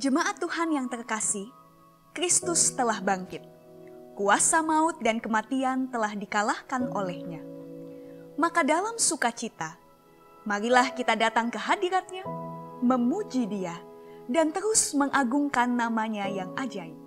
Jemaat Tuhan yang terkasih, Kristus telah bangkit. Kuasa maut dan kematian telah dikalahkan olehnya. Maka dalam sukacita, marilah kita datang ke hadirat-Nya, memuji Dia, dan terus mengagungkan nama-Nya yang ajaib.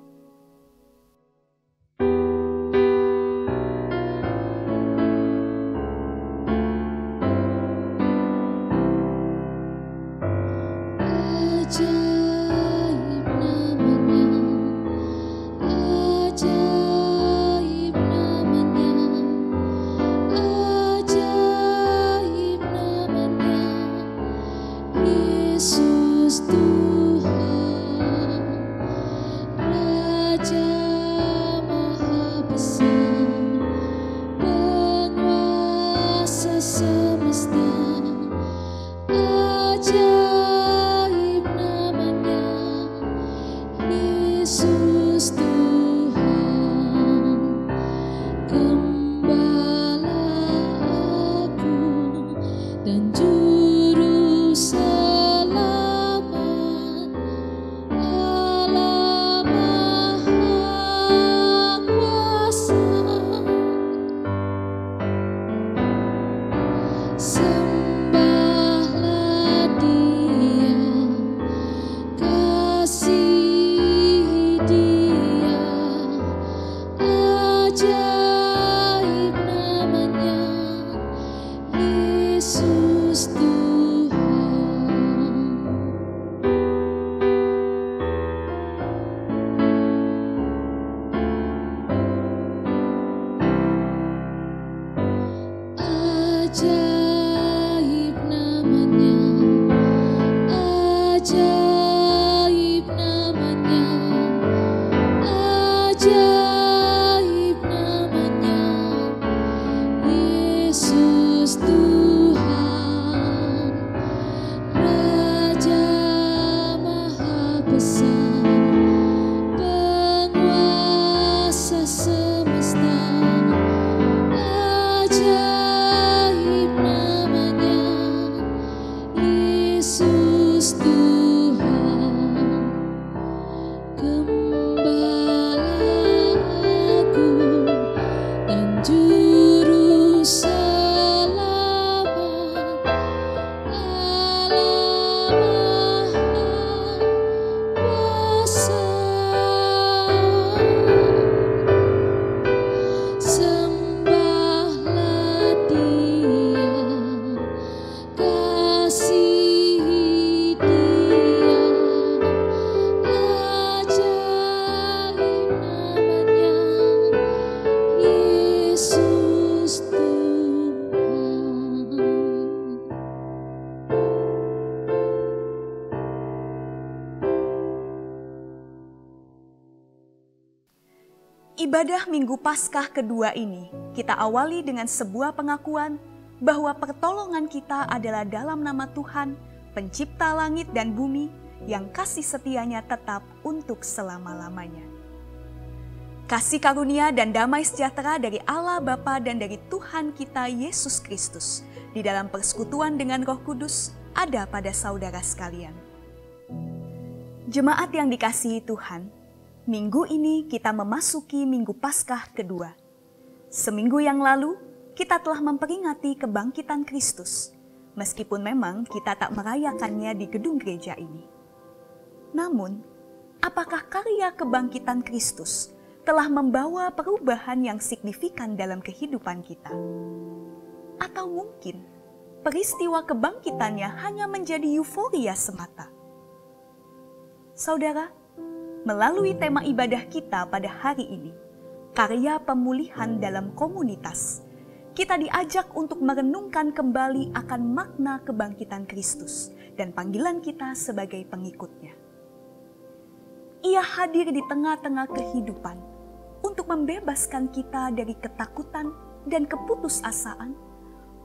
Ibadah Minggu Paskah kedua ini kita awali dengan sebuah pengakuan bahwa pertolongan kita adalah dalam nama Tuhan, pencipta langit dan bumi, yang kasih setianya tetap untuk selama-lamanya. Kasih karunia dan damai sejahtera dari Allah Bapa dan dari Tuhan kita Yesus Kristus di dalam persekutuan dengan Roh Kudus ada pada saudara sekalian. Jemaat yang dikasihi Tuhan, minggu ini kita memasuki Minggu Paskah kedua. Seminggu yang lalu, kita telah memperingati kebangkitan Kristus, meskipun memang kita tak merayakannya di gedung gereja ini. Namun, apakah karya kebangkitan Kristus telah membawa perubahan yang signifikan dalam kehidupan kita? Atau mungkin, peristiwa kebangkitannya hanya menjadi euforia semata? Saudara, melalui tema ibadah kita pada hari ini, karya pemulihan dalam komunitas, kita diajak untuk merenungkan kembali akan makna kebangkitan Kristus dan panggilan kita sebagai pengikutnya. Ia hadir di tengah-tengah kehidupan untuk membebaskan kita dari ketakutan dan keputusasaan,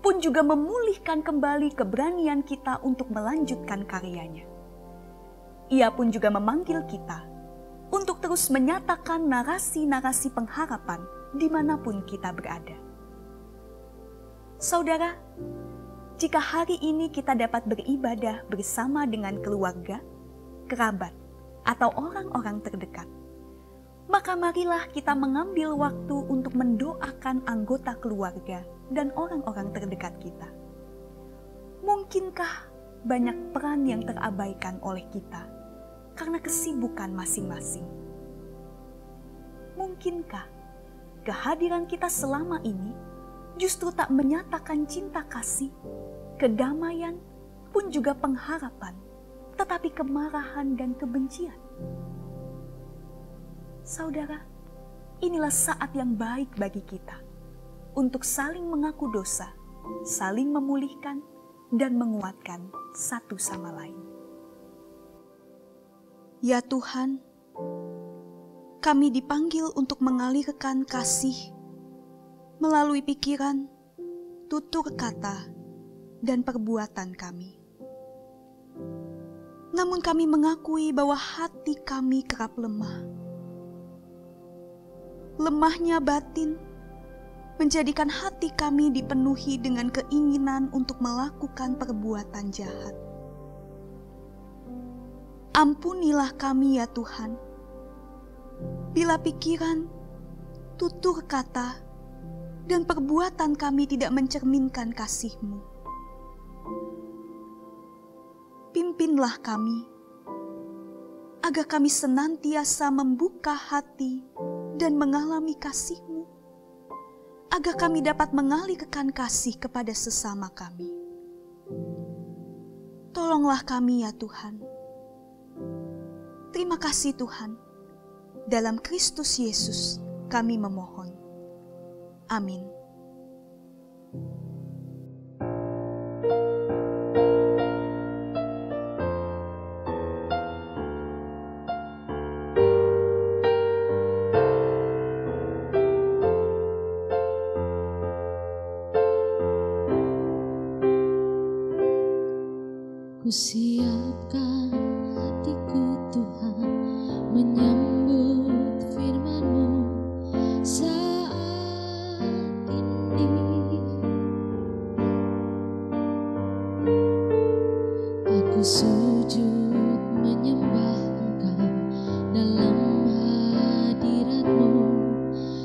pun juga memulihkan kembali keberanian kita untuk melanjutkan karyanya. Ia pun juga memanggil kita untuk terus menyatakan narasi-narasi pengharapan dimanapun kita berada. Saudara, jika hari ini kita dapat beribadah bersama dengan keluarga, kerabat, atau orang-orang terdekat, maka marilah kita mengambil waktu untuk mendoakan anggota keluarga dan orang-orang terdekat kita. Mungkinkah banyak peran yang terabaikan oleh kita karena kesibukan masing-masing? Mungkinkah kehadiran kita selama ini justru tak menyatakan cinta kasih, kedamaian, pun juga pengharapan, tetapi kemarahan dan kebencian? Saudara, inilah saat yang baik bagi kita untuk saling mengaku dosa, saling memulihkan, dan menguatkan satu sama lain. Ya Tuhan, kami dipanggil untuk mengalirkan kasih melalui pikiran, tutur kata, dan perbuatan kami. Namun kami mengakui bahwa hati kami kerap lemah. Lemahnya batin menjadikan hati kami dipenuhi dengan keinginan untuk melakukan perbuatan jahat. Ampunilah kami ya Tuhan, bila pikiran, tutur kata, dan perbuatan kami tidak mencerminkan kasih-Mu. Pimpinlah kami, agar kami senantiasa membuka hati dan mengalami kasih-Mu, agar kami dapat mengalirkan kasih kepada sesama kami. Tolonglah kami ya Tuhan. Terima kasih Tuhan. Dalam Kristus Yesus kami memohon. Amin. Ku siapkan hatiku Tuhan menyambut firman-Mu saat ini. Aku sujud menyembah Engkau dalam hadirat-Mu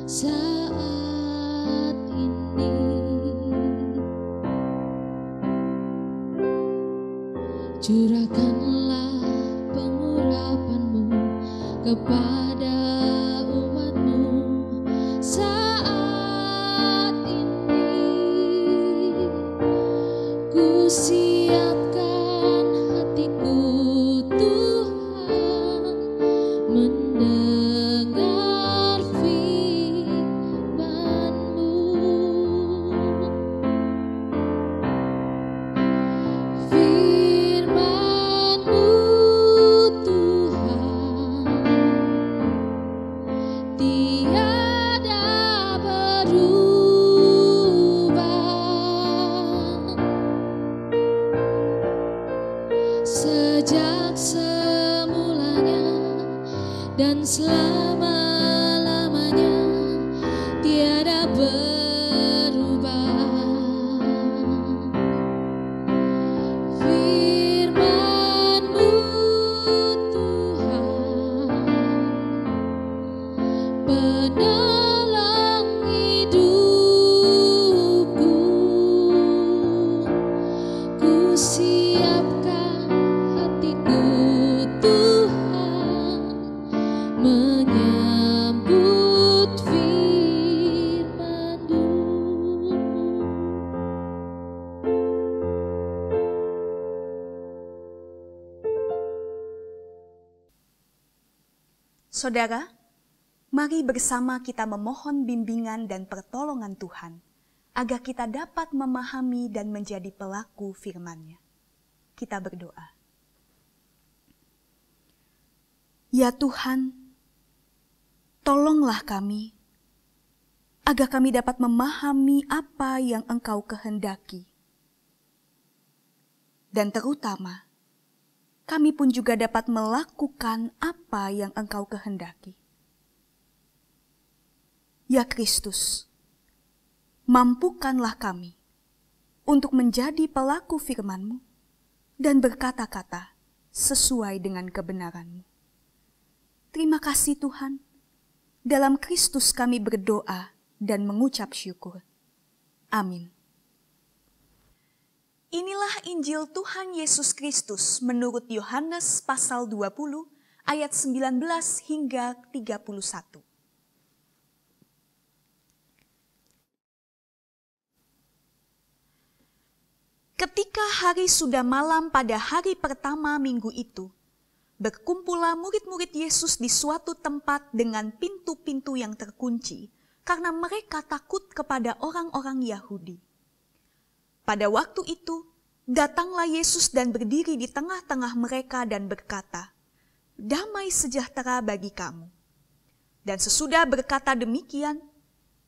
saat ini. Curahkanlah pengurapan-Mu kepada umat-Mu saat ini. Ku siapkan hatiku Tuhan mendengar firman-Mu. Sejak semulanya dan selama-lamanya tiada berubah. Firman-Mu Tuhan, penolong hidupku. Ku siapkan hatiku Tuhan menyambut firman-Mu. Saudara, mari bersama kita memohon bimbingan dan pertolongan Tuhan, agar kita dapat memahami dan menjadi pelaku firman-Nya. Kita berdoa. Ya Tuhan, tolonglah kami, agar kami dapat memahami apa yang Engkau kehendaki. Dan terutama, kami pun juga dapat melakukan apa yang Engkau kehendaki. Ya Kristus, mampukanlah kami untuk menjadi pelaku firman-Mu dan berkata-kata sesuai dengan kebenaran-Mu. Terima kasih Tuhan. Dalam Kristus kami berdoa dan mengucap syukur. Amin. Inilah Injil Tuhan Yesus Kristus menurut Yohanes pasal 20 ayat 19 hingga 31. Ketika hari sudah malam pada hari pertama minggu itu, berkumpullah murid-murid Yesus di suatu tempat dengan pintu-pintu yang terkunci, karena mereka takut kepada orang-orang Yahudi. Pada waktu itu, datanglah Yesus dan berdiri di tengah-tengah mereka dan berkata, "Damai sejahtera bagi kamu." Dan sesudah berkata demikian,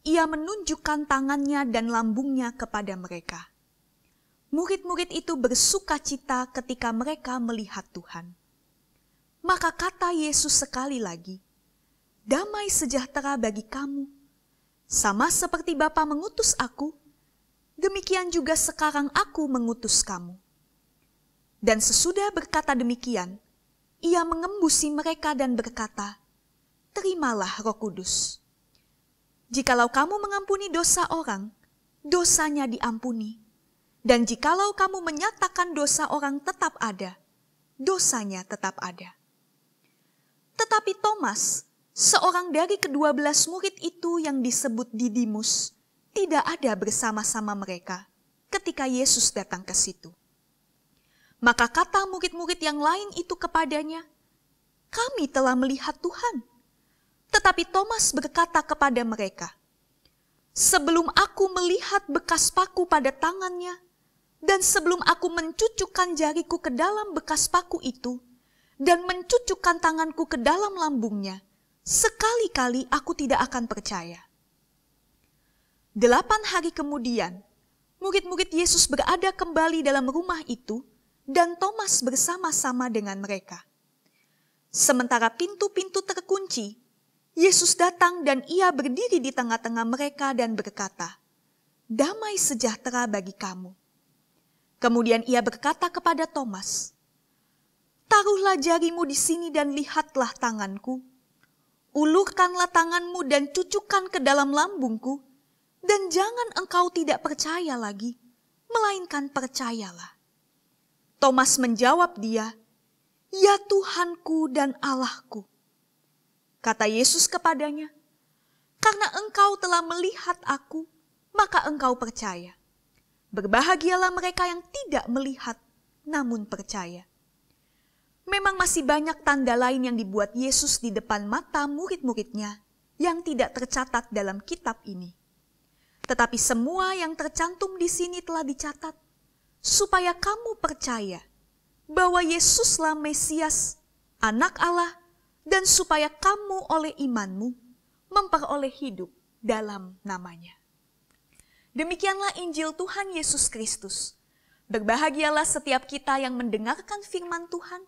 ia menunjukkan tangannya dan lambungnya kepada mereka. Murid-murid itu bersukacita ketika mereka melihat Tuhan. Maka kata Yesus sekali lagi, "Damai sejahtera bagi kamu. Sama seperti Bapa mengutus aku, demikian juga sekarang aku mengutus kamu." Dan sesudah berkata demikian, ia mengembusi mereka dan berkata, "Terimalah Roh Kudus. Jikalau kamu mengampuni dosa orang, dosanya diampuni. Dan jikalau kamu menyatakan dosa orang tetap ada, dosanya tetap ada." Tetapi Thomas, seorang dari ke-12 murid itu yang disebut Didimus, tidak ada bersama-sama mereka ketika Yesus datang ke situ. Maka kata murid-murid yang lain itu kepadanya, "Kami telah melihat Tuhan." Tetapi Thomas berkata kepada mereka, "Sebelum aku melihat bekas paku pada tangannya, dan sebelum aku mencucukkan jariku ke dalam bekas paku itu, dan mencucukkan tanganku ke dalam lambungnya, sekali-kali aku tidak akan percaya." 8 hari kemudian, murid-murid Yesus berada kembali dalam rumah itu, dan Thomas bersama-sama dengan mereka. Sementara pintu-pintu terkunci, Yesus datang dan ia berdiri di tengah-tengah mereka dan berkata, "Damai sejahtera bagi kamu." Kemudian ia berkata kepada Thomas, "Taruhlah jarimu di sini dan lihatlah tanganku. Ulurkanlah tanganmu dan cucukkan ke dalam lambungku, dan jangan engkau tidak percaya lagi, melainkan percayalah." Thomas menjawab dia, "Ya Tuhanku dan Allahku." Kata Yesus kepadanya, "Karena engkau telah melihat aku, maka engkau percaya. Berbahagialah mereka yang tidak melihat, namun percaya." Memang masih banyak tanda lain yang dibuat Yesus di depan mata murid-muridnya yang tidak tercatat dalam kitab ini. Tetapi semua yang tercantum di sini telah dicatat, supaya kamu percaya bahwa Yesuslah Mesias, Anak Allah, dan supaya kamu oleh imanmu memperoleh hidup dalam namanya. Demikianlah Injil Tuhan Yesus Kristus. Berbahagialah setiap kita yang mendengarkan firman Tuhan,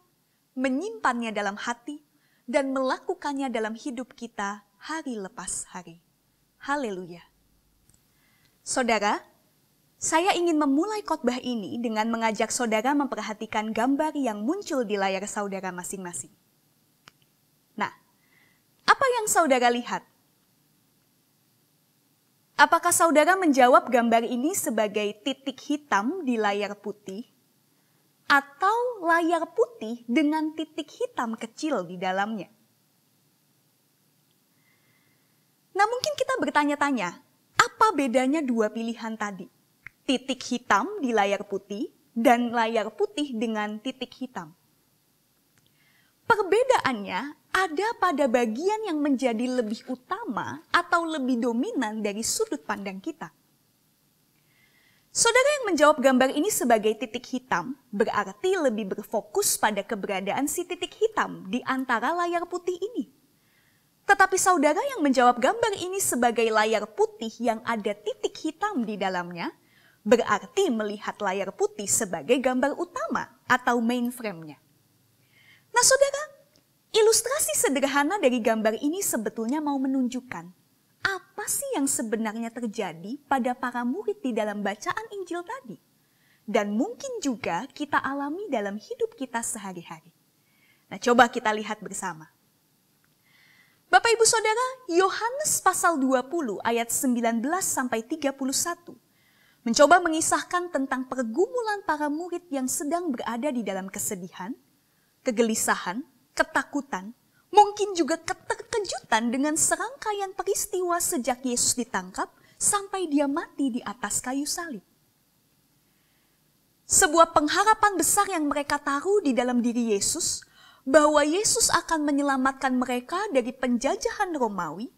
menyimpannya dalam hati, dan melakukannya dalam hidup kita hari lepas hari. Haleluya. Saudara, saya ingin memulai khotbah ini dengan mengajak saudara memperhatikan gambar yang muncul di layar saudara masing-masing. Nah, apa yang saudara lihat? Apakah saudara menjawab gambar ini sebagai titik hitam di layar putih, atau layar putih dengan titik hitam kecil di dalamnya? Nah, mungkin kita bertanya-tanya, apa bedanya dua pilihan tadi? Titik hitam di layar putih dan layar putih dengan titik hitam. Perbedaannya ada pada bagian yang menjadi lebih utama atau lebih dominan dari sudut pandang kita. Saudara yang menjawab gambar ini sebagai titik hitam berarti lebih berfokus pada keberadaan si titik hitam di antara layar putih ini. Tetapi saudara yang menjawab gambar ini sebagai layar putih yang ada titik hitam di dalamnya, berarti melihat layar putih sebagai gambar utama atau mainframe-nya. Nah saudara, ilustrasi sederhana dari gambar ini sebetulnya mau menunjukkan apa sih yang sebenarnya terjadi pada para murid di dalam bacaan Injil tadi. Dan mungkin juga kita alami dalam hidup kita sehari-hari. Nah coba kita lihat bersama. Bapak Ibu Saudara, Yohanes pasal 20 ayat 19 sampai 31 mencoba mengisahkan tentang pergumulan para murid yang sedang berada di dalam kesedihan, kegelisahan, ketakutan, mungkin juga keterkejutan dengan serangkaian peristiwa sejak Yesus ditangkap sampai dia mati di atas kayu salib. Sebuah pengharapan besar yang mereka taruh di dalam diri Yesus, bahwa Yesus akan menyelamatkan mereka dari penjajahan Romawi,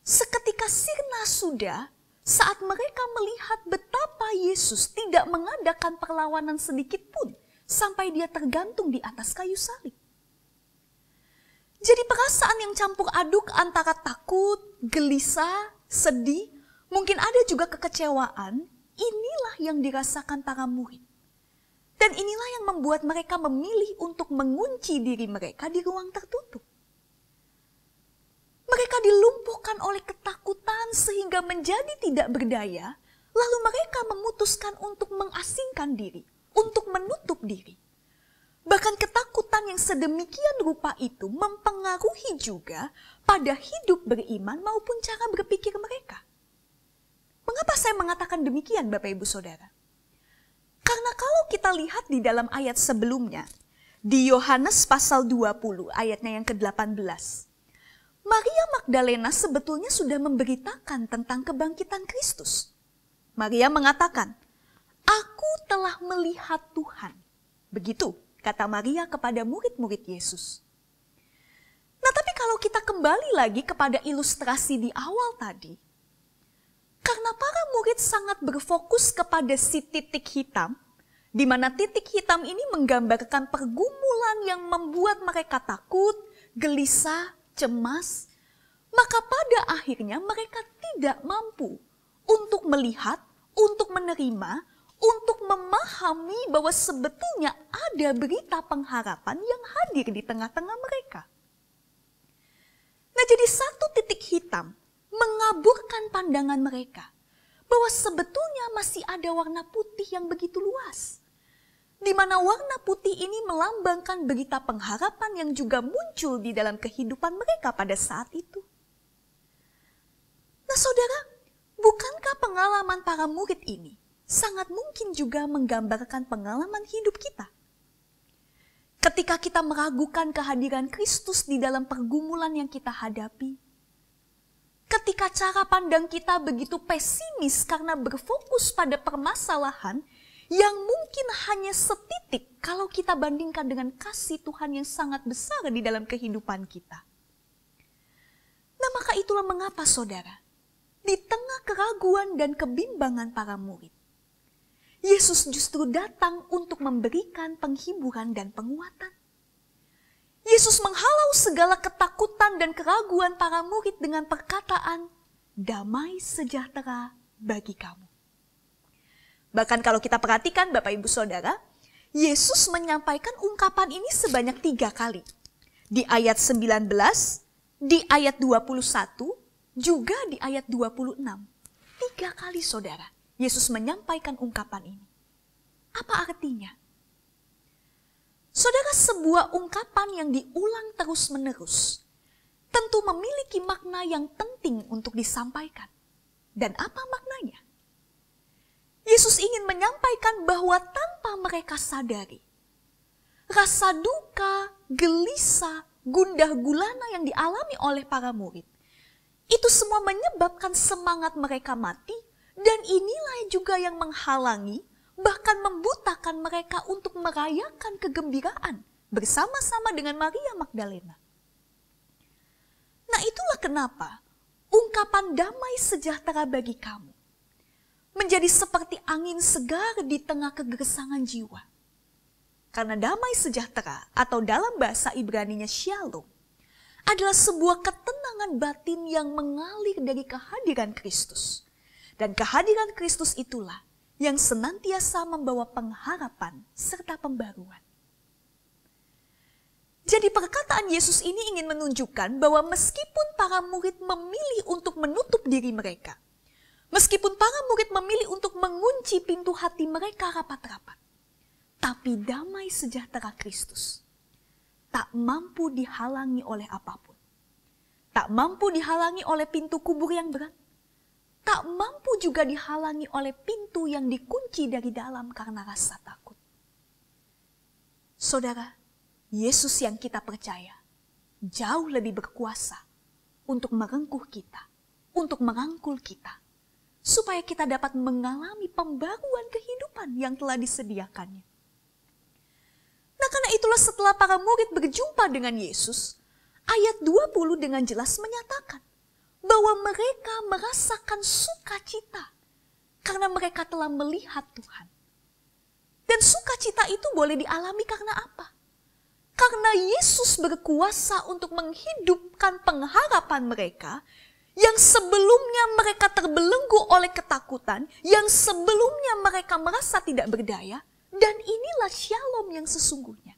seketika sirna sudah saat mereka melihat betapa Yesus tidak mengadakan perlawanan sedikit pun sampai dia tergantung di atas kayu salib. Jadi perasaan yang campur aduk antara takut, gelisah, sedih, mungkin ada juga kekecewaan, inilah yang dirasakan para murid. Dan inilah yang membuat mereka memilih untuk mengunci diri mereka di ruang tertutup. Mereka dilumpuhkan oleh ketakutan sehingga menjadi tidak berdaya, lalu mereka memutuskan untuk mengasingkan diri, untuk menutup diri. Bahkan ketakutan yang sedemikian rupa itu mempengaruhi juga pada hidup beriman maupun cara berpikir mereka. Mengapa saya mengatakan demikian, Bapak Ibu Saudara? Karena kalau kita lihat di dalam ayat sebelumnya, di Yohanes pasal 20 ayatnya yang ke-18, Maria Magdalena sebetulnya sudah memberitakan tentang kebangkitan Kristus. Maria mengatakan, "Aku telah melihat Tuhan." Begitu kata Maria kepada murid-murid Yesus. Nah, tapi kalau kita kembali lagi kepada ilustrasi di awal tadi, karena para murid sangat berfokus kepada si titik hitam, di mana titik hitam ini menggambarkan pergumulan yang membuat mereka takut, gelisah, cemas, maka pada akhirnya mereka tidak mampu untuk melihat, untuk menerima, untuk memahami bahwa sebetulnya ada berita pengharapan yang hadir di tengah-tengah mereka. Nah, jadi satu titik hitam mengaburkan pandangan mereka bahwa sebetulnya masih ada warna putih yang begitu luas, di mana warna putih ini melambangkan berita pengharapan yang juga muncul di dalam kehidupan mereka pada saat itu. Nah, saudara, bukankah pengalaman para murid ini sangat mungkin juga menggambarkan pengalaman hidup kita? Ketika kita meragukan kehadiran Kristus di dalam pergumulan yang kita hadapi, ketika cara pandang kita begitu pesimis karena berfokus pada permasalahan yang mungkin hanya setitik kalau kita bandingkan dengan kasih Tuhan yang sangat besar di dalam kehidupan kita. Nah, maka itulah mengapa saudara, di tengah keraguan dan kebimbangan para murid, Yesus justru datang untuk memberikan penghiburan dan penguatan. Yesus menghalau segala ketakutan dan keraguan para murid dengan perkataan, "Damai sejahtera bagi kamu." Bahkan kalau kita perhatikan Bapak Ibu Saudara, Yesus menyampaikan ungkapan ini sebanyak 3 kali. Di ayat 19, di ayat 21, juga di ayat 26. 3 kali saudara, Yesus menyampaikan ungkapan ini. Apa artinya? Saudara, sebuah ungkapan yang diulang terus-menerus tentu memiliki makna yang penting untuk disampaikan. Dan apa maknanya? Yesus ingin menyampaikan bahwa tanpa mereka sadari, rasa duka, gelisah, gundah gulana yang dialami oleh para murid, itu semua menyebabkan semangat mereka mati, dan inilah juga yang menghalangi, bahkan membutakan mereka untuk merayakan kegembiraan bersama-sama dengan Maria Magdalena. Nah, itulah kenapa ungkapan damai sejahtera bagi kamu menjadi seperti angin segar di tengah kegersangan jiwa. Karena damai sejahtera atau dalam bahasa Ibraninya shalom adalah sebuah ketenangan batin yang mengalir dari kehadiran Kristus. Dan kehadiran Kristus itulah yang senantiasa membawa pengharapan serta pembaruan. Jadi perkataan Yesus ini ingin menunjukkan bahwa meskipun para murid memilih untuk menutup diri mereka, meskipun para murid memilih untuk mengunci pintu hati mereka rapat-rapat, tapi damai sejahtera Kristus tak mampu dihalangi oleh apapun. tak mampu dihalangi oleh pintu kubur yang berat, tak mampu juga dihalangi oleh pintu yang dikunci dari dalam karena rasa takut. Saudara, Yesus yang kita percaya jauh lebih berkuasa untuk merengkuh kita, untuk merangkul kita, supaya kita dapat mengalami pembaruan kehidupan yang telah disediakannya. Nah, karena itulah setelah para murid berjumpa dengan Yesus, ayat 20 dengan jelas menyatakan bahwa mereka merasakan sukacita karena mereka telah melihat Tuhan. Dan sukacita itu boleh dialami karena apa? Karena Yesus berkuasa untuk menghidupkan pengharapan mereka yang sebelumnya mereka terbelenggu oleh ketakutan, yang sebelumnya mereka merasa tidak berdaya, dan inilah shalom yang sesungguhnya.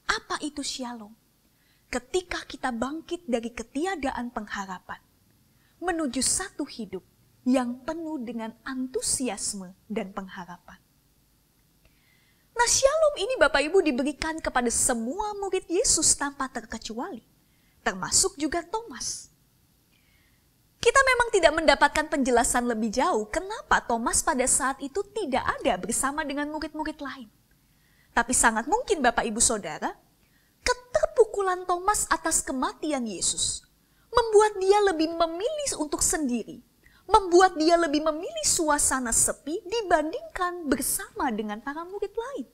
Apa itu shalom? Ketika kita bangkit dari ketiadaan pengharapan, menuju satu hidup yang penuh dengan antusiasme dan pengharapan. Nah, shalom ini Bapak Ibu diberikan kepada semua murid Yesus tanpa terkecuali, termasuk juga Thomas. Kita memang tidak mendapatkan penjelasan lebih jauh kenapa Thomas pada saat itu tidak ada bersama dengan murid-murid lain. Tapi sangat mungkin Bapak Ibu Saudara, keterpukulan Thomas atas kematian Yesus membuat dia lebih memilih untuk sendiri, membuat dia lebih memilih suasana sepi dibandingkan bersama dengan para murid lain.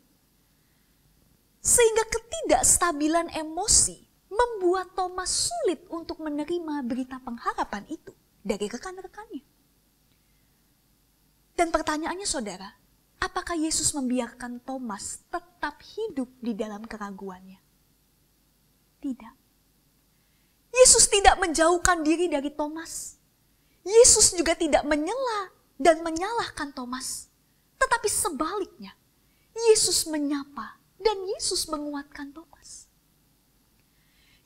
Sehingga ketidakstabilan emosi membuat Thomas sulit untuk menerima berita pengharapan itu dari rekan-rekannya. Dan pertanyaannya saudara, apakah Yesus membiarkan Thomas tetap hidup di dalam keraguannya? Tidak. Yesus tidak menjauhkan diri dari Thomas. Yesus juga tidak menyela dan menyalahkan Thomas. Tetapi sebaliknya, Yesus menyapa dan Yesus menguatkan Thomas.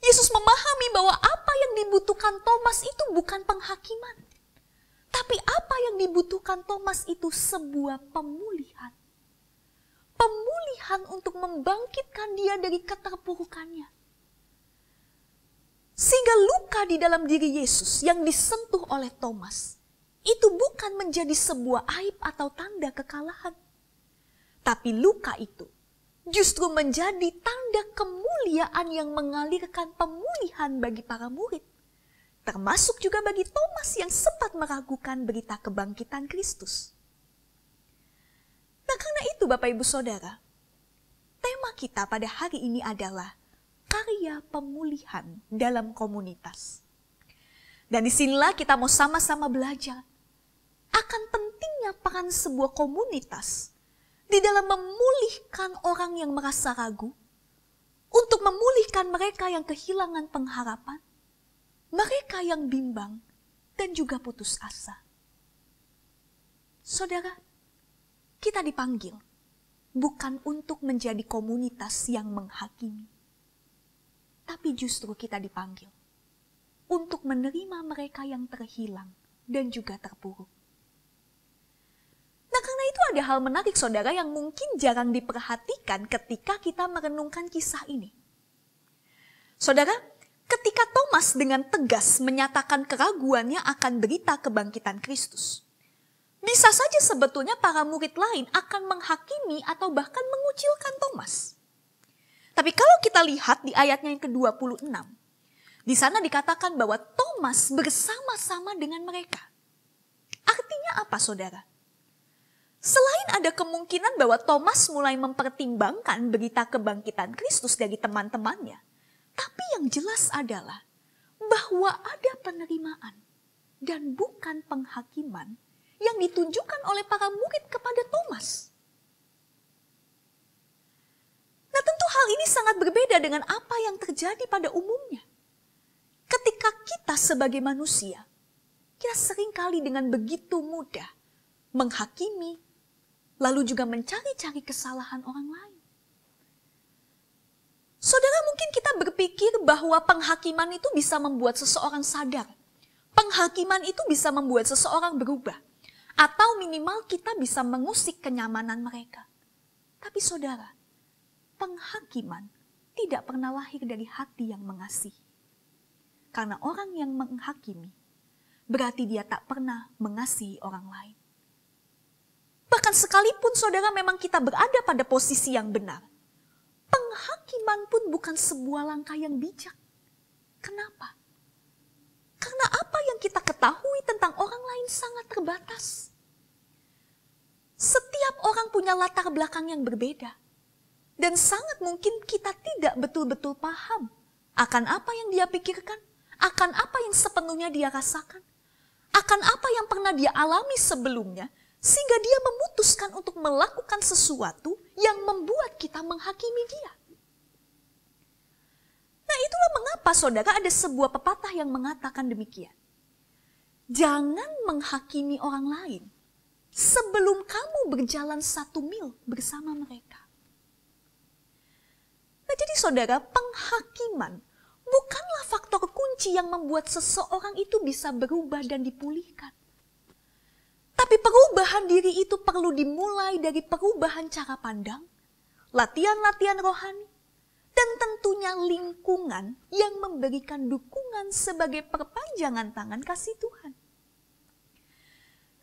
Yesus memahami bahwa apa yang dibutuhkan Thomas itu bukan penghakiman. Tapi apa yang dibutuhkan Thomas itu sebuah pemulihan. Pemulihan untuk membangkitkan dia dari keterpurukannya. Sehingga luka di dalam diri Yesus yang disentuh oleh Thomas itu bukan menjadi sebuah aib atau tanda kekalahan. Tapi luka itu justru menjadi tanda kemuliaan yang mengalirkan pemulihan bagi para murid. Termasuk juga bagi Thomas yang sempat meragukan berita kebangkitan Kristus. Nah, karena itu Bapak Ibu Saudara, tema kita pada hari ini adalah karya pemulihan dalam komunitas. Dan disinilah kita mau sama-sama belajar akan pentingnya peran sebuah komunitas di dalam memulihkan orang yang merasa ragu, untuk memulihkan mereka yang kehilangan pengharapan, mereka yang bimbang dan juga putus asa. Saudara, kita dipanggil bukan untuk menjadi komunitas yang menghakimi, tapi justru kita dipanggil untuk menerima mereka yang terhilang dan juga terpuruk. Nah, karena itu ada hal menarik saudara yang mungkin jarang diperhatikan ketika kita merenungkan kisah ini. Saudara, ketika Thomas dengan tegas menyatakan keraguannya akan berita kebangkitan Kristus, bisa saja sebetulnya para murid lain akan menghakimi atau bahkan mengucilkan Thomas. Tapi kalau kita lihat di ayatnya yang ke-26, di sana dikatakan bahwa Thomas bersama-sama dengan mereka. Artinya apa saudara? Selain ada kemungkinan bahwa Thomas mulai mempertimbangkan berita kebangkitan Kristus dari teman-temannya, tapi yang jelas adalah bahwa ada penerimaan dan bukan penghakiman yang ditunjukkan oleh para murid kepada Thomas. Nah, tentu hal ini sangat berbeda dengan apa yang terjadi pada umumnya. Ketika kita sebagai manusia, kita seringkali dengan begitu mudah menghakimi, lalu juga mencari-cari kesalahan orang lain. Saudara, mungkin kita berpikir bahwa penghakiman itu bisa membuat seseorang sadar. Penghakiman itu bisa membuat seseorang berubah. Atau minimal kita bisa mengusik kenyamanan mereka. Tapi saudara, penghakiman tidak pernah lahir dari hati yang mengasihi. Karena orang yang menghakimi berarti dia tak pernah mengasihi orang lain. Bahkan sekalipun saudara memang kita berada pada posisi yang benar, penghakiman pun bukan sebuah langkah yang bijak. Kenapa? Karena apa yang kita ketahui tentang orang lain sangat terbatas. Setiap orang punya latar belakang yang berbeda. Dan sangat mungkin kita tidak betul-betul paham akan apa yang dia pikirkan, akan apa yang sepenuhnya dia rasakan, akan apa yang pernah dia alami sebelumnya, sehingga dia memutuskan untuk melakukan sesuatu yang membuat kita menghakimi dia. Nah, itulah mengapa saudara ada sebuah pepatah yang mengatakan demikian. Jangan menghakimi orang lain sebelum kamu berjalan 1 mil bersama mereka. Nah, jadi saudara, penghakiman bukanlah faktor kunci yang membuat seseorang itu bisa berubah dan dipulihkan. Tapi perubahan diri itu perlu dimulai dari perubahan cara pandang, latihan-latihan rohani, dan tentunya lingkungan yang memberikan dukungan sebagai perpanjangan tangan kasih Tuhan.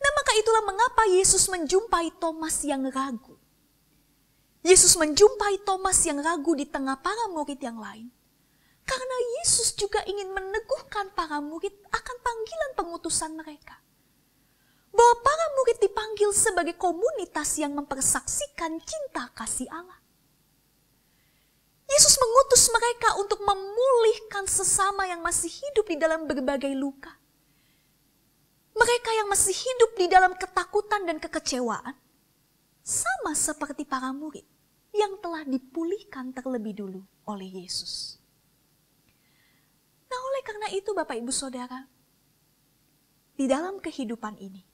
Nah, maka itulah mengapa Yesus menjumpai Thomas yang ragu. Yesus menjumpai Thomas yang ragu di tengah para murid yang lain. Karena Yesus juga ingin meneguhkan para murid akan panggilan pengutusan mereka. Bahwa para murid dipanggil sebagai komunitas yang mempersaksikan cinta kasih Allah. Yesus mengutus mereka untuk memulihkan sesama yang masih hidup di dalam berbagai luka. Mereka yang masih hidup di dalam ketakutan dan kekecewaan, sama seperti para murid yang telah dipulihkan terlebih dulu oleh Yesus. Nah, oleh karena itu Bapak Ibu Saudara, di dalam kehidupan ini,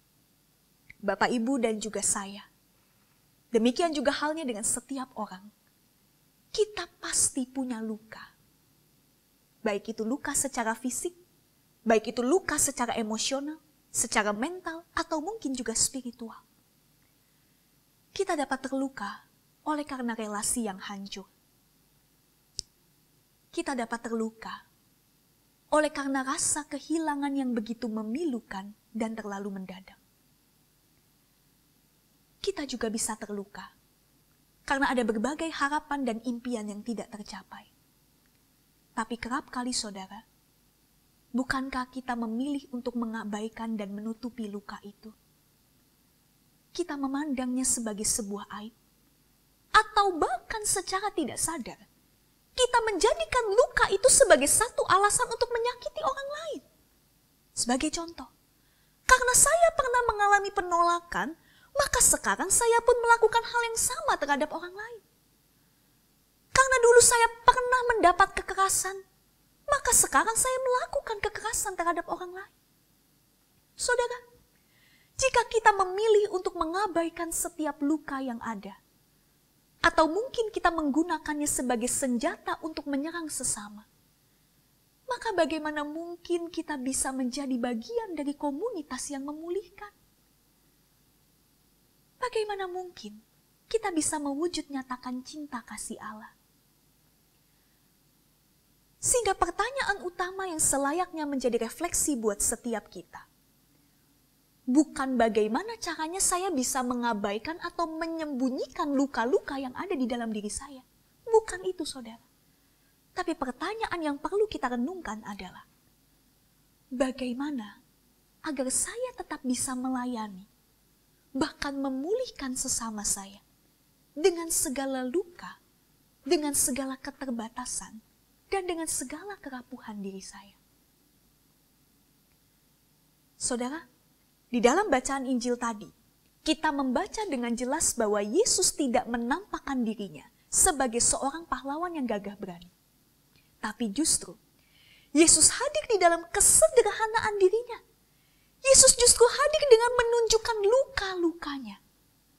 Bapak Ibu dan juga saya, demikian juga halnya dengan setiap orang, kita pasti punya luka. Baik itu luka secara fisik, baik itu luka secara emosional, secara mental, atau mungkin juga spiritual. Kita dapat terluka oleh karena relasi yang hancur. Kita dapat terluka oleh karena rasa kehilangan yang begitu memilukan dan terlalu mendadak. Kita juga bisa terluka karena ada berbagai harapan dan impian yang tidak tercapai. Tapi kerap kali saudara, bukankah kita memilih untuk mengabaikan dan menutupi luka itu? Kita memandangnya sebagai sebuah aib. Atau bahkan secara tidak sadar, kita menjadikan luka itu sebagai satu alasan untuk menyakiti orang lain. Sebagai contoh, karena saya pernah mengalami penolakan, maka sekarang saya pun melakukan hal yang sama terhadap orang lain. Karena dulu saya pernah mendapat kekerasan, maka sekarang saya melakukan kekerasan terhadap orang lain. Saudara, jika kita memilih untuk mengabaikan setiap luka yang ada, atau mungkin kita menggunakannya sebagai senjata untuk menyerang sesama, maka bagaimana mungkin kita bisa menjadi bagian dari komunitas yang memulihkan? Bagaimana mungkin kita bisa mewujud nyatakan cinta kasih Allah? Sehingga pertanyaan utama yang selayaknya menjadi refleksi buat setiap kita, bukan bagaimana caranya saya bisa mengabaikan atau menyembunyikan luka-luka yang ada di dalam diri saya. Bukan itu saudara. Tapi pertanyaan yang perlu kita renungkan adalah, bagaimana agar saya tetap bisa melayani, bahkan memulihkan sesama saya, dengan segala luka, dengan segala keterbatasan, dan dengan segala kerapuhan diri saya. Saudara, di dalam bacaan Injil tadi, kita membaca dengan jelas bahwa Yesus tidak menampakkan dirinya sebagai seorang pahlawan yang gagah berani. Tapi justru, Yesus hadir di dalam kesederhanaan dirinya. Yesus justru hadir dengan menunjukkan luka-lukanya.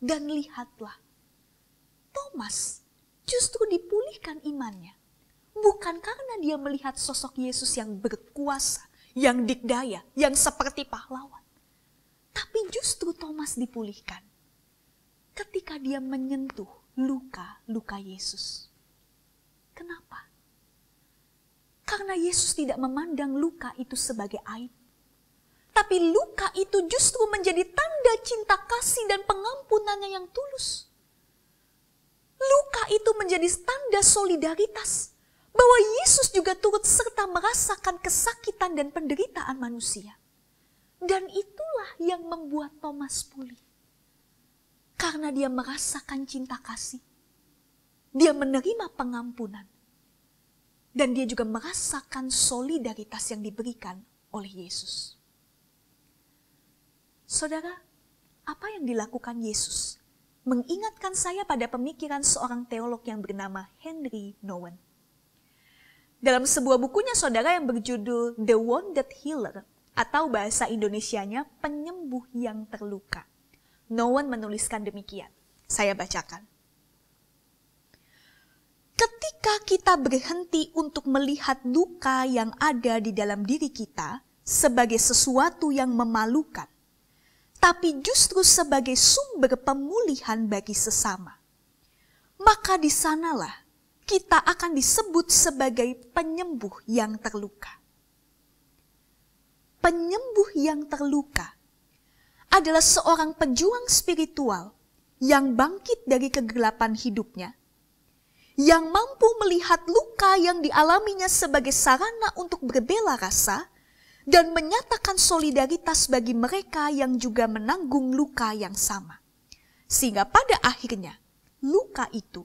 Dan lihatlah, Thomas justru dipulihkan imannya. Bukan karena dia melihat sosok Yesus yang berkuasa, yang dikdaya, yang seperti pahlawan. Tapi justru Thomas dipulihkan ketika dia menyentuh luka-luka Yesus. Kenapa? Karena Yesus tidak memandang luka itu sebagai aib. Tapi luka itu justru menjadi tanda cinta kasih dan pengampunannya yang tulus. Luka itu menjadi tanda solidaritas bahwa Yesus juga turut serta merasakan kesakitan dan penderitaan manusia. Dan itulah yang membuat Thomas pulih. Karena dia merasakan cinta kasih. Dia menerima pengampunan. Dan dia juga merasakan solidaritas yang diberikan oleh Yesus. Saudara, apa yang dilakukan Yesus mengingatkan saya pada pemikiran seorang teolog yang bernama Henry Nouwen. Dalam sebuah bukunya saudara yang berjudul The Wounded Healer, atau bahasa Indonesianya Penyembuh yang Terluka, Nouwen menuliskan demikian. Saya bacakan. Ketika kita berhenti untuk melihat luka yang ada di dalam diri kita sebagai sesuatu yang memalukan, tapi justru sebagai sumber pemulihan bagi sesama, maka di sanalah kita akan disebut sebagai penyembuh yang terluka. Penyembuh yang terluka adalah seorang pejuang spiritual yang bangkit dari kegelapan hidupnya, yang mampu melihat luka yang dialaminya sebagai sarana untuk berbela rasa dan menyatakan solidaritas bagi mereka yang juga menanggung luka yang sama. Sehingga pada akhirnya luka itu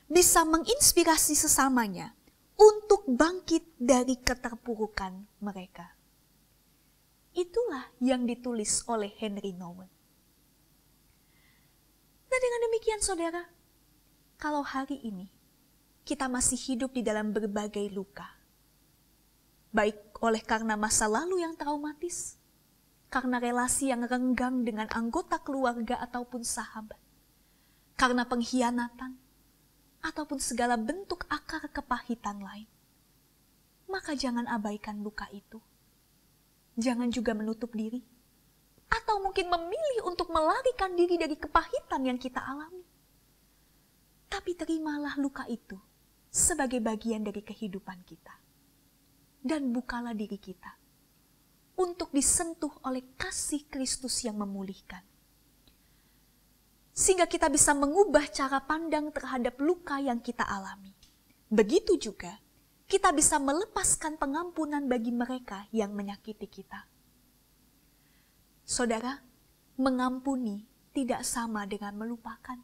bisa menginspirasi sesamanya untuk bangkit dari keterpurukan mereka. Itulah yang ditulis oleh Henry Nouwen. Nah, dengan demikian saudara, kalau hari ini kita masih hidup di dalam berbagai luka, baik oleh karena masa lalu yang traumatis, karena relasi yang renggang dengan anggota keluarga ataupun sahabat, karena pengkhianatan, ataupun segala bentuk akar kepahitan lain, maka jangan abaikan luka itu. Jangan juga menutup diri, atau mungkin memilih untuk melarikan diri dari kepahitan yang kita alami. Tapi terimalah luka itu sebagai bagian dari kehidupan kita. Dan bukalah diri kita untuk disentuh oleh kasih Kristus yang memulihkan. Sehingga kita bisa mengubah cara pandang terhadap luka yang kita alami. Begitu juga kita bisa melepaskan pengampunan bagi mereka yang menyakiti kita. Saudara, mengampuni tidak sama dengan melupakan.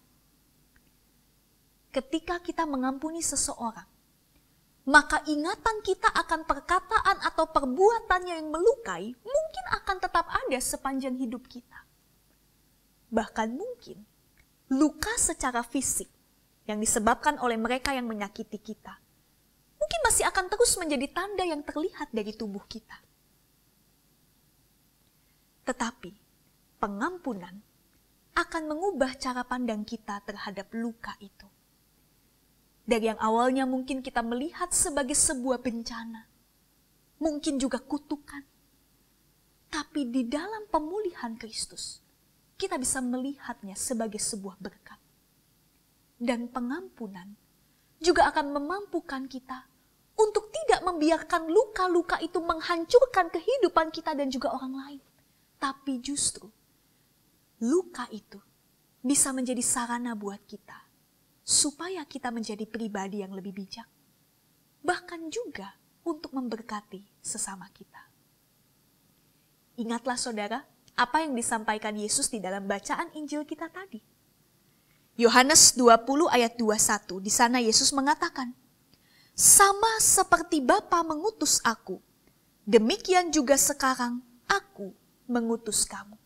Ketika kita mengampuni seseorang, maka ingatan kita akan perkataan atau perbuatannya yang melukai mungkin akan tetap ada sepanjang hidup kita. Bahkan mungkin luka secara fisik yang disebabkan oleh mereka yang menyakiti kita mungkin masih akan terus menjadi tanda yang terlihat dari tubuh kita. Tetapi pengampunan akan mengubah cara pandang kita terhadap luka itu. Dari yang awalnya mungkin kita melihat sebagai sebuah bencana, mungkin juga kutukan. Tapi di dalam pemulihan Kristus, kita bisa melihatnya sebagai sebuah berkat. Dan pengampunan juga akan memampukan kita untuk tidak membiarkan luka-luka itu menghancurkan kehidupan kita dan juga orang lain. Tapi justru luka itu bisa menjadi sarana buat kita supaya kita menjadi pribadi yang lebih bijak. Bahkan juga untuk memberkati sesama kita. Ingatlah saudara, apa yang disampaikan Yesus di dalam bacaan Injil kita tadi. Yohanes 20 ayat 21, di sana Yesus mengatakan, "Sama seperti Bapa mengutus aku, demikian juga sekarang aku mengutus kamu."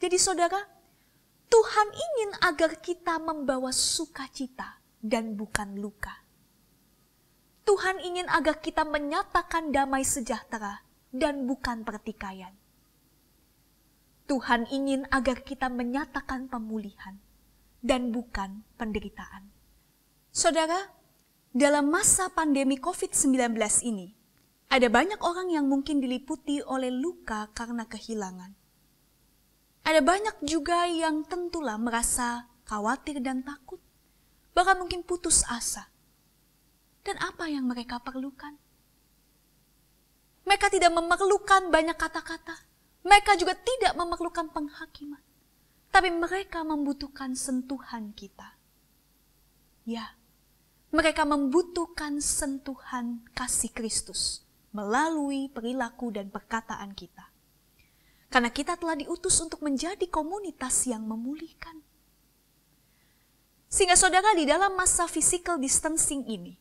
Jadi saudara, Tuhan ingin agar kita membawa sukacita dan bukan luka. Tuhan ingin agar kita menyatakan damai sejahtera dan bukan pertikaian. Tuhan ingin agar kita menyatakan pemulihan dan bukan penderitaan. Saudara, dalam masa pandemi COVID-19 ini, ada banyak orang yang mungkin diliputi oleh luka karena kehilangan. Ada banyak juga yang tentulah merasa khawatir dan takut, bahkan mungkin putus asa. Dan apa yang mereka perlukan? Mereka tidak memerlukan banyak kata-kata. Mereka juga tidak memerlukan penghakiman. Tapi mereka membutuhkan sentuhan kita. Ya, mereka membutuhkan sentuhan kasih Kristus melalui perilaku dan perkataan kita. Karena kita telah diutus untuk menjadi komunitas yang memulihkan. Sehingga saudara, di dalam masa physical distancing ini,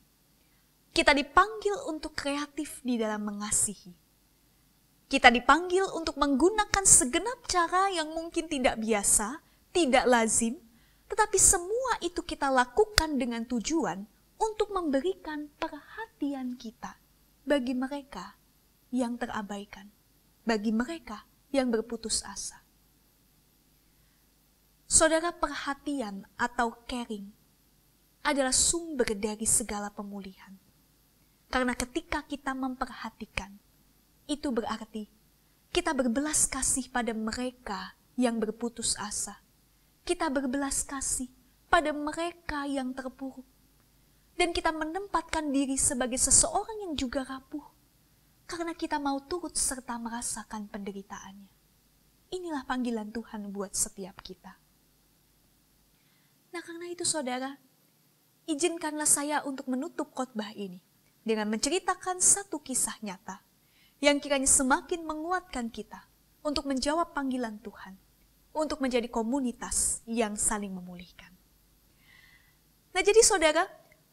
kita dipanggil untuk kreatif di dalam mengasihi. Kita dipanggil untuk menggunakan segenap cara yang mungkin tidak biasa, tidak lazim, tetapi semua itu kita lakukan dengan tujuan untuk memberikan perhatian kita bagi mereka yang terabaikan, bagi mereka yang berputus asa. Saudara, perhatian atau caring adalah sumber dari segala pemulihan. Karena ketika kita memperhatikan, itu berarti kita berbelas kasih pada mereka yang berputus asa. Kita berbelas kasih pada mereka yang terpuruk. Dan kita menempatkan diri sebagai seseorang yang juga rapuh. Karena kita mau turut serta merasakan penderitaannya. Inilah panggilan Tuhan buat setiap kita. Nah, karena itu saudara, izinkanlah saya untuk menutup khotbah ini dengan menceritakan satu kisah nyata yang kiranya semakin menguatkan kita untuk menjawab panggilan Tuhan, untuk menjadi komunitas yang saling memulihkan. Nah, jadi saudara,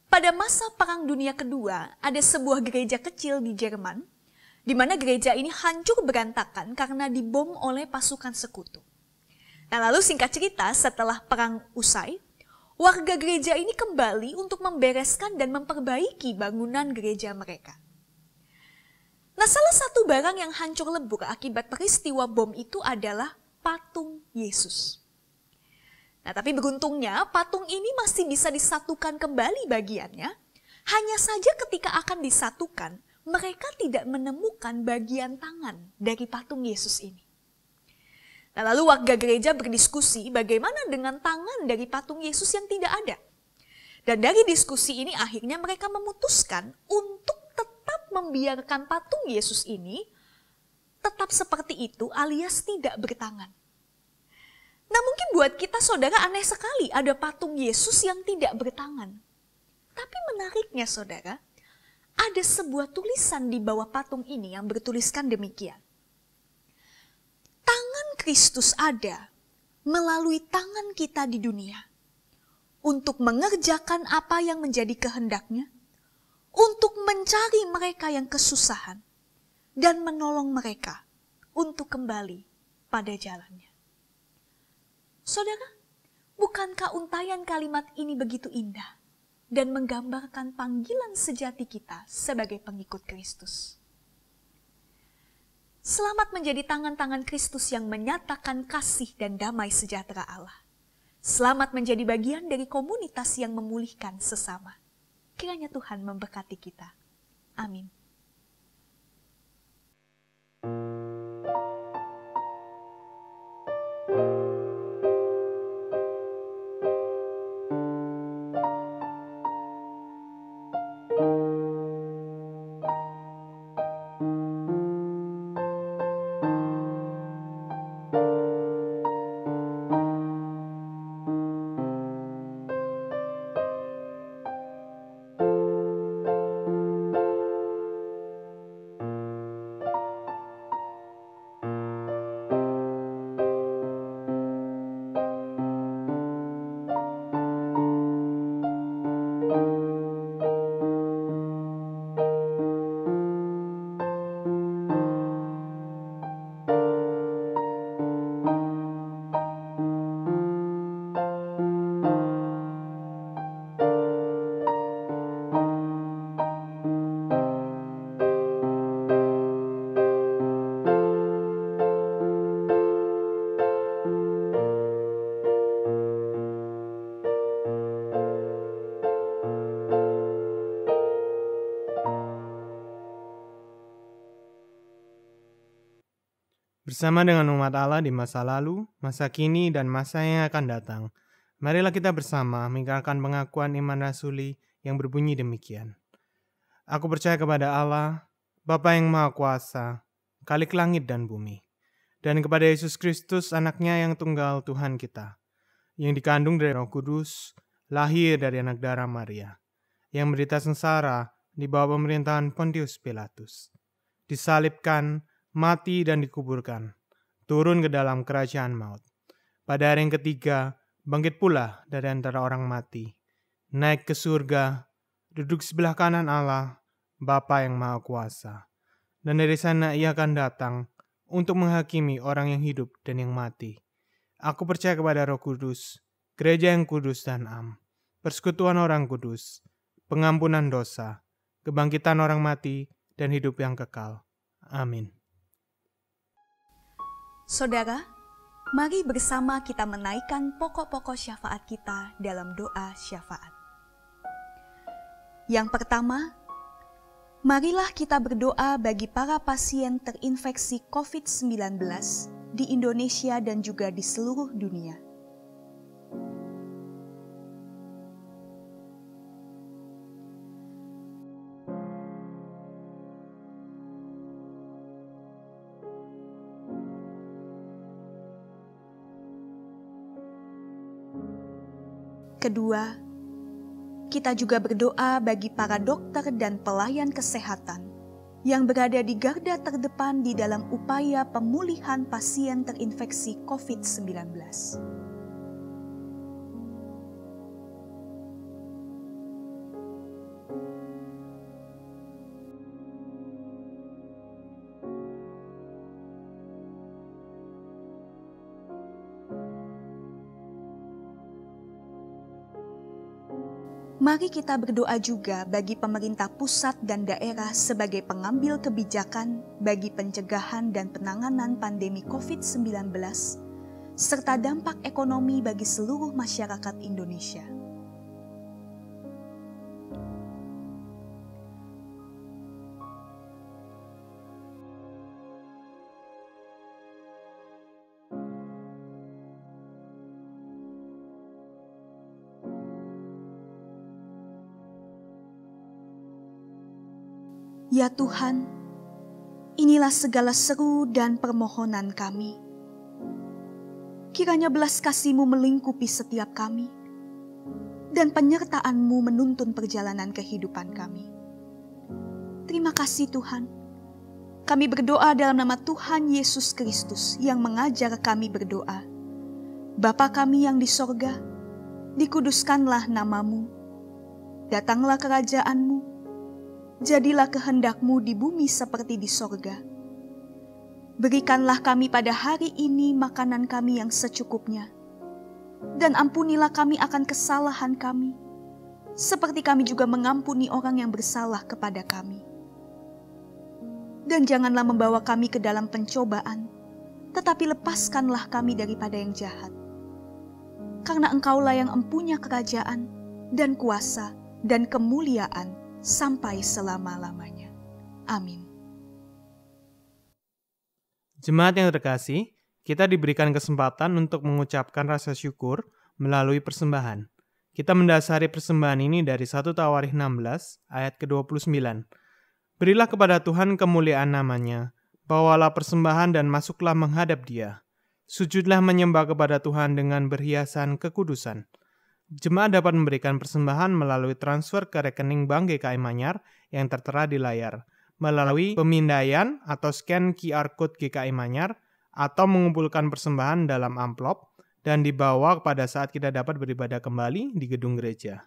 pada masa Perang Dunia Kedua ada sebuah gereja kecil di Jerman, di mana gereja ini hancur berantakan karena dibom oleh pasukan sekutu. Nah, lalu singkat cerita, setelah perang usai, warga gereja ini kembali untuk membereskan dan memperbaiki bangunan gereja mereka. Nah, salah satu barang yang hancur lebur akibat peristiwa bom itu adalah patung Yesus. Nah, tapi beruntungnya patung ini masih bisa disatukan kembali bagiannya. Hanya saja ketika akan disatukan, mereka tidak menemukan bagian tangan dari patung Yesus ini. Nah, lalu warga gereja berdiskusi bagaimana dengan tangan dari patung Yesus yang tidak ada. Dan dari diskusi ini akhirnya mereka memutuskan untuk tetap membiarkan patung Yesus ini tetap seperti itu alias tidak bertangan. Nah, mungkin buat kita saudara aneh sekali ada patung Yesus yang tidak bertangan. Tapi menariknya saudara, ada sebuah tulisan di bawah patung ini yang bertuliskan demikian. Tangan Kristus ada melalui tangan kita di dunia untuk mengerjakan apa yang menjadi kehendaknya, untuk mencari mereka yang kesusahan, dan menolong mereka untuk kembali pada jalannya. Saudara, bukankah untayan kalimat ini begitu indah dan menggambarkan panggilan sejati kita sebagai pengikut Kristus? Selamat menjadi tangan-tangan Kristus yang menyatakan kasih dan damai sejahtera Allah. Selamat menjadi bagian dari komunitas yang memulihkan sesama. Kiranya Tuhan memberkati kita. Amin. Bersama dengan umat Allah di masa lalu, masa kini, dan masa yang akan datang, marilah kita bersama meninggalkan pengakuan iman rasuli yang berbunyi demikian. Aku percaya kepada Allah, Bapa yang Maha Kuasa, Khalik langit dan bumi, dan kepada Yesus Kristus, Anaknya yang tunggal Tuhan kita, yang dikandung dari Roh Kudus, lahir dari anak darah Maria, yang menderita sengsara di bawah pemerintahan Pontius Pilatus, disalibkan, mati dan dikuburkan, turun ke dalam kerajaan maut. Pada hari yang ketiga, bangkit pula dari antara orang mati, naik ke surga, duduk sebelah kanan Allah, Bapa yang Maha Kuasa. Dan dari sana ia akan datang untuk menghakimi orang yang hidup dan yang mati. Aku percaya kepada Roh Kudus, gereja yang kudus dan am, persekutuan orang kudus, pengampunan dosa, kebangkitan orang mati, dan hidup yang kekal. Amin. Saudara, mari bersama kita menaikkan pokok-pokok syafaat kita dalam doa syafaat. Yang pertama, marilah kita berdoa bagi para pasien terinfeksi COVID-19 di Indonesia dan juga di seluruh dunia. Kedua, kita juga berdoa bagi para dokter dan pelayan kesehatan yang berada di garda terdepan di dalam upaya pemulihan pasien terinfeksi COVID-19. Mari kita berdoa juga bagi pemerintah pusat dan daerah sebagai pengambil kebijakan bagi pencegahan dan penanganan pandemi COVID-19, serta dampak ekonomi bagi seluruh masyarakat Indonesia. Ya Tuhan, inilah segala seru dan permohonan kami. Kiranya belas kasih-Mu melingkupi setiap kami, dan penyertaan-Mu menuntun perjalanan kehidupan kami. Terima kasih Tuhan. Kami berdoa dalam nama Tuhan Yesus Kristus yang mengajar kami berdoa. Bapa kami yang di sorga, dikuduskanlah nama-Mu. Datanglah kerajaan-Mu. Jadilah kehendak-Mu di bumi seperti di sorga. Berikanlah kami pada hari ini makanan kami yang secukupnya. Dan ampunilah kami akan kesalahan kami, seperti kami juga mengampuni orang yang bersalah kepada kami. Dan janganlah membawa kami ke dalam pencobaan, tetapi lepaskanlah kami daripada yang jahat. Karena Engkaulah yang empunya kerajaan, dan kuasa, dan kemuliaan, sampai selama-lamanya. Amin. Jemaat yang terkasih, kita diberikan kesempatan untuk mengucapkan rasa syukur melalui persembahan. Kita mendasari persembahan ini dari 1 Tawarikh 16 ayat ke-29. Berilah kepada Tuhan kemuliaan namanya, bawalah persembahan dan masuklah menghadap Dia. Sujudlah menyembah kepada Tuhan dengan berhiasan kekudusan. Jemaat dapat memberikan persembahan melalui transfer ke rekening Bank GKI Manyar yang tertera di layar, melalui pemindaian atau scan QR Code GKI Manyar, atau mengumpulkan persembahan dalam amplop dan dibawa pada saat kita dapat beribadah kembali di gedung gereja.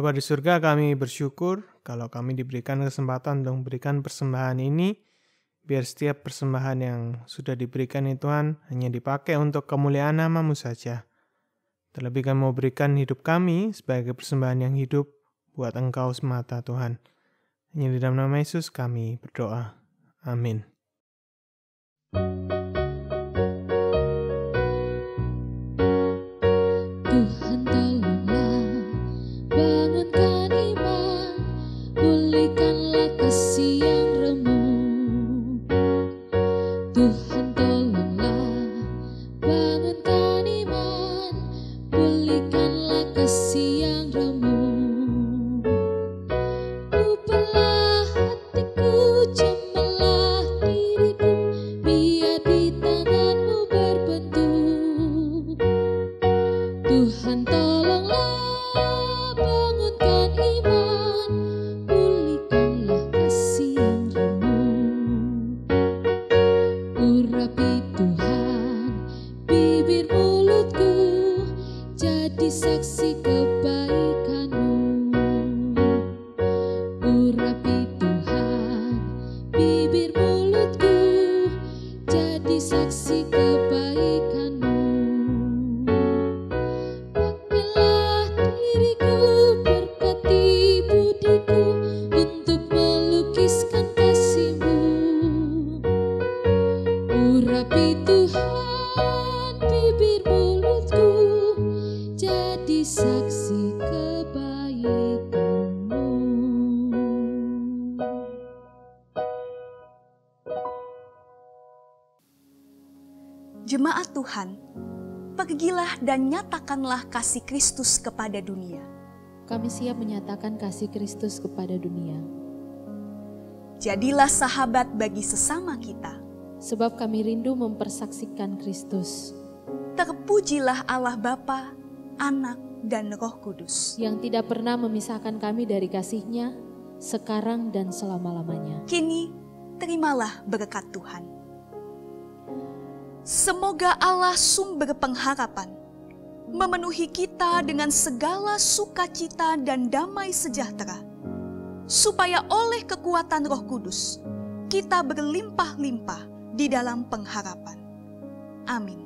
Bapa di surga, kami bersyukur kalau kami diberikan kesempatan untuk memberikan persembahan ini, biar setiap persembahan yang sudah diberikan Tuhan hanya dipakai untuk kemuliaan nama-Mu saja. Terlebih kami mau berikan hidup kami sebagai persembahan yang hidup buat Engkau semata Tuhan. Hanya di dalam nama Yesus kami berdoa. Amin. Tuhan tolonglah, bangunkan iman, pulihkanlah kasih yang remuk. Tuhan tolonglah, bangunkan iman, pulihkanlah kasih yang remuk. Ubahlah hatiku, jemalah diriku, biar di tangan-Mu berbentuk. Tuhan tolonglah, bangunkan iman, pulihkanlah kasih yang remuk. Urapi Tuhan bibir mulutku, jadi saksi kebaikan-Mu. Urapi Tuhan bibir mulutku, jadi saksi kebaikan-Mu. Pakailah diriku, berkati budiku, untuk melukiskan kasih-Mu. Urapi Tuhan bibir mulutku, jadi saksi kebaikan-Mu. Jemaat Tuhan, pergilah dan nyatakanlah kasih Kristus kepada dunia. Kami siap menyatakan kasih Kristus kepada dunia, Jadilah sahabat bagi sesama kita. sebab kami rindu mempersaksikan Kristus Terpujilah Allah Bapa, Anak, dan Roh Kudus. yang tidak pernah memisahkan kami dari kasih-Nya, sekarang dan selama-lamanya. Kini, terimalah berkat Tuhan. Semoga Allah sumber pengharapan memenuhi kita dengan segala sukacita dan damai sejahtera, supaya oleh kekuatan Roh Kudus kita berlimpah-limpah di dalam pengharapan. Amin.